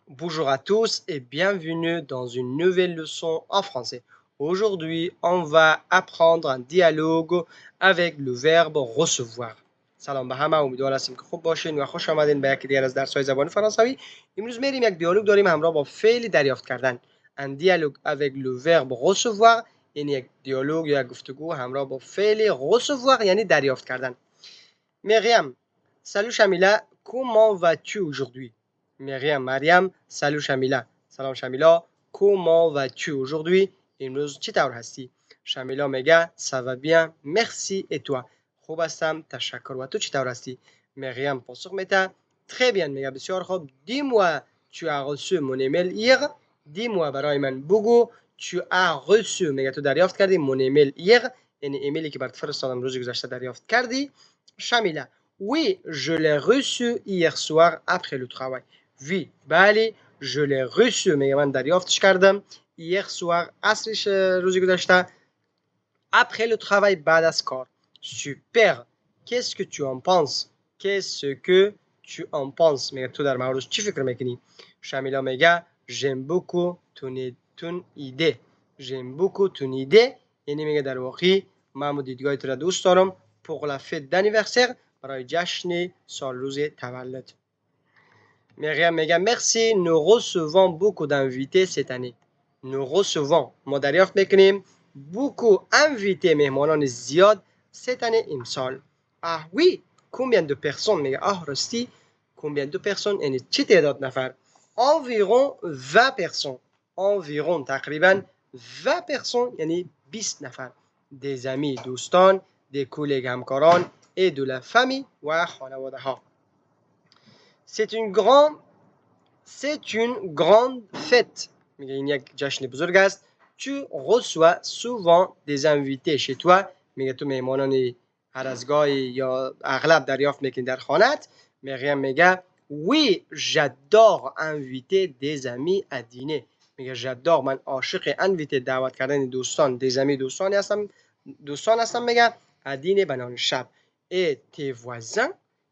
Bonjour à tous et bienvenue dans une nouvelle leçon en français. Aujourd'hui, on va apprendre un dialogue avec le verbe recevoir. سلام به همه، امیدوار هستیم که خوب باشین و خوش آمدین به یکی دیگر از درس‌های زبان فرانسوی. امروز میریم یک دیالوگ داریم همراه با فعل دریافت کردن. Un dialogue avec le verbe recevoir، یعنی یک دیالوگ یا گفتگو همراه با فعل recevoir یعنی دریافت کردن. مریم، salut Shamila, comment vas-tu aujourd'hui? Mariam, salut Shamila. سلام شمیلا. Comment vas-tu aujourd'hui? امروز چطور هستی؟ شمیلا میگه ça va bien, merci et toi? خوب هستم، تشکر. و تو چطور هستی؟ مریم پاسخ میده très bien، میگه بسیار خوب. dis-moi tu as reçu mon email hier. dis-moi برای من بگو tu as reçu، میگه تو دریافت کردی mon email hier، یعنی ایمیلی که برات فرستادم روز گذشته دریافت کردی. شمیلا oui, je l'ai reçu hier soir après le travail. Oui, بله، je l'ai reçu، میگه من دریافتش کردم hier soir عصرش روزی گذشته après le travail بعد از کار. super. qu'est-ce que tu en penses? qu'est-ce que tu en penses؟ میگه تو در موردش چی فکر میکنی؟ شمیلا میگه j'aime beaucoup ton idée. j'aime beaucoup ton idée، یعنی میگه در واقع من دیدگاه تو را دوست دارم pour la fête d'anniversaire، برای جشن سال روز تولد. مریم میگه merci, nous recevons beaucoup d'invités cette année. nous recevons، ما دریافت میکنیم beaucoup invités، مهمانان زیاد cette année امسال. ah oui, combien de personnes؟ میگه راستی combien de personnes یعنی چه تعداد نفر؟ environ 20 personnes. environ تقریبا 20 personnes یعنی 20 نفر. des amis دوستان، des collègues همکاران et de la famille و خانواده ها. c'est une grande fête، میگه این یک جشن بزرگ است. tu reçois souvent des invités chez toi، میگه تو مهمانان هر از گاهی یا اغلب دریافت میکنی در خانت. مریم میگه oui, j'adore inviter des amis à dîner. میگه j'adore، من عاشق inviter دعوت کردن دوستان، des amis دوستان هستم میگه à dîner به نان شب. et tes voisins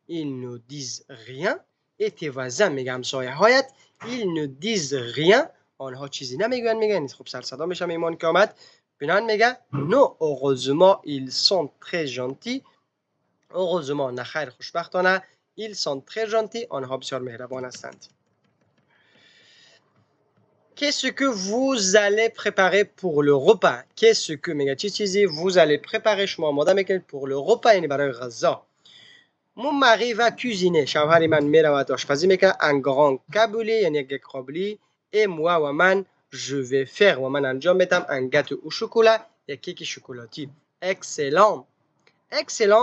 ils ne disent rien. et tes voisins میگه همسایه هایت ils ne disent rien، آنها چیزی نمیگن. میگن خب سر صدا میشه میمان که آمد. بنان میگه non, heureusement ils sont très gentils. heureusement نخیر خوشبختانه ils sont très gentils، آنها بسیار مهربان هستند. qu'est-ce que vous allez préparer pour le repas؟ qu'est-ce que میگه چی چیزی vous allez préparer شما آماده میکنید pour le repas یعنی برای غذا. mon mari va cuisiner، شوهر من میرود آشپزی میکنه un grand caboulé یعنی یک قابلی et moi و من je vais faire و من انجام میدم un gâteau au chocolat یک کیک شکلاتی. excellent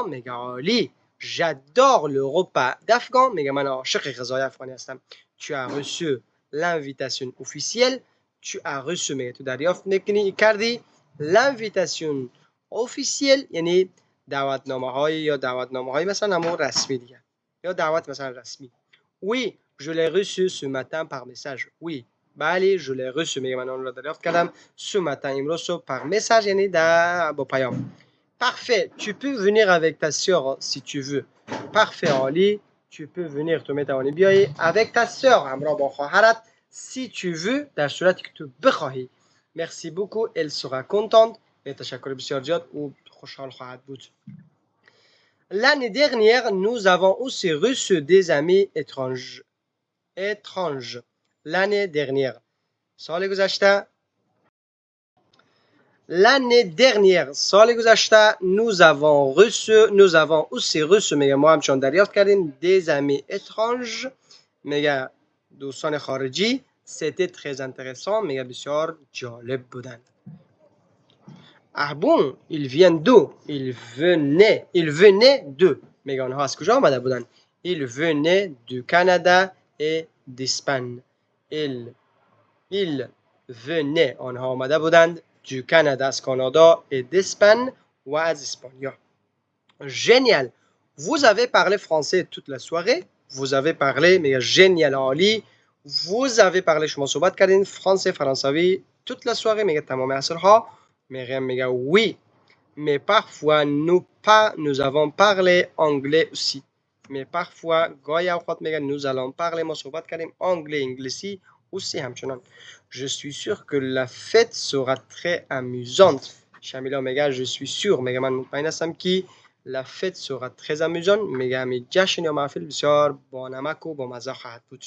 میگه عالی. j'adore le repas d'afghan، میگه من عاشق غذای افغانی هستم. tu as reçu l'invitation officielle. tu as reçu میگه تو دریافت میکنی کردی l'invitation officielle یعنی دعوتنامه های یا دعوتنامه های مثلا همون رسمی دیگه یا دعوت مثلا رسمی. oui, je l'ai reçu ce matin par message. oui، بله je l'ai reçu میگه من اون رو دریافت کردم ce matin امروز صبح par message یعنی با پیام. parfait, tu peux venir avec ta sœur si tu veux. parfait عالی، tu peux venir تو میتوانی بیایی avec ta sœur همراه با خواهرت si tu veux در صورتی که تو بخواهی. merci beaucoup, elle sera contente. تشکر بسیار زیاد، او خوشحال خواهد بود. l'année dernière nous avons aussi reçu des amis étranges. l'année dernière سال گذشته. l'année dernière سال گذشته nous avons aussi reçu میگه ما همچون دریافت کردیم des amis étranges میگه دوستان خارجی. c'était très intéressant میگه بسیار جالب بودن. ah bon, ils viennent d'où؟ ils venaient de میگه آنها از کجا آمده بودن؟ ils venaient du Canada et d'Espagne. ils venaient آنها آمده بودند du Canada از کانادا et d'Espagne و از اسپانیا. génial, vous avez parlé français toute la soirée. vous avez parlé میگه génial عالی. vous avez parlé شما صحبت کردین فرانسه فرانسوی toute la soirée میگه تمام عصرها. مریم میگه oui, mais parfois nous avons parlé anglais aussi. می parfois گاهی اوقات میگه nous allons parler ما صحبت کردیم anglais انگلیسی aussi همچنان je suis sûr que la fête sera très amusante شمیلا میگه je suis sûr میگه من مطمئن هستم که la fête sera très amusante میگه همین جشن یا محفل بسیار بانمک و با مزه خواهد بود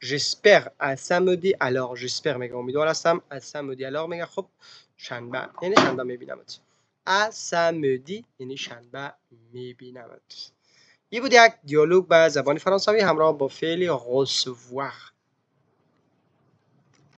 j'espère à samedi alors j'espère میگه امیدوار هستم à samedi alors میگه خب شنبه یعنی شنبه میبینمت à samedi یعنی شنبه میبینمت این بود یک دیالوگ به زبان فرانسوی همراه با فعل recevoir